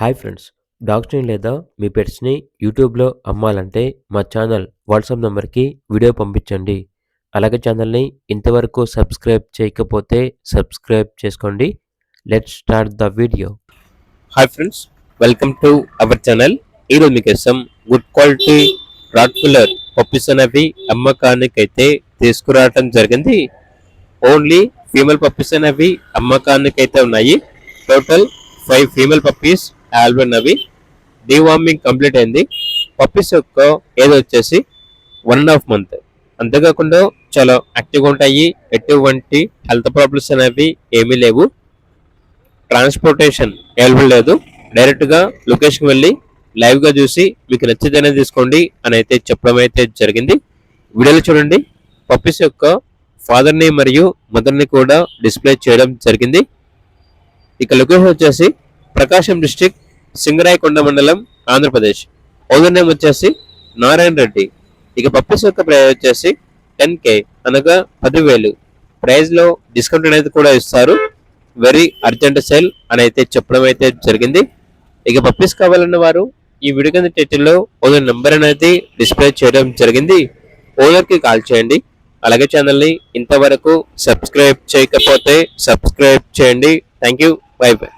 Hi friends, డాగ్స్‌ని లేదా మీ పెట్స్‌ని యూట్యూబ్‌లో అమ్మాలంటే మా ఛానల్ వాట్సాప్ నంబర్‌కి వీడియో పంపించండి. అలాగే ఛానల్‌ని ఇంతవరకు సబ్స్క్రైబ్ చేయకపోతే సబ్స్క్రైబ్ చేసుకోండి. Let's start the video. Hi friends, welcome to our channel. ఈరోజు మీకోసం గుడ్ క్వాలిటీ రాట్ఫుల్లర్ పప్పీస్ అనేవి అమ్మకానికైతే తీసుకురావటం జరిగింది. ఓన్లీ ఫీమేల్ పప్పీస్ అనేవి అమ్మకానికైతే ఉన్నాయి. టోటల్ 5 ఫీమేల్ పప్పీస్ అవైలబుల్ ఉన్నవి. డీవార్మింగ్ కంప్లీట్ అయింది. పప్పీస్ యొక్క ఏజ్ వచ్చేసి 1.5 మంత్. అంతేకాకుండా చాలా యాక్టివ్గా ఉంటాయి. ఎటువంటి హెల్త్ ప్రాబ్లమ్స్ అనేవి ఏమీ లేవు. ట్రాన్స్పోర్టేషన్ అవైలబుల్ లేదు. డైరెక్ట్గా లొకేషన్కి వెళ్ళి లైవ్గా చూసి మీకు నచ్చితేనే తీసుకోండి అని అయితే చెప్పడం అయితే జరిగింది. వీడియోలో చూడండి, పప్పీస్ యొక్క ఫాదర్ని మరియు మదర్ని కూడా డిస్ప్లే చేయడం జరిగింది. ఇక లొకేషన్ వచ్చేసి ప్రకాశం డిస్టిక్, సింగరాయకొండ మండలం, ఆంధ్రప్రదేశ్. ఓనర్ నేమ్ వచ్చేసి నారాయణ రెడ్డి. ఇక పప్పీస్ యొక్క ప్రైస్ వచ్చేసి 10K అనగా 10,000. ప్రైస్లో డిస్కౌంట్ అనేది కూడా ఇస్తారు. వెరీ అర్జెంట్ సేల్ అని అయితే చెప్పడం అయితే జరిగింది. ఇక పప్పీస్ కావాలన్న వారు ఈ వీడియో కింద టైటిల్లో ఓనర్ నెంబర్ అనేది డిస్ప్లే చేయడం జరిగింది. ఓనర్కి కాల్ చేయండి. అలాగే ఛానల్ని ఇంతవరకు సబ్స్క్రైబ్ చేయకపోతే సబ్స్క్రైబ్ చేయండి. Thank you. By by.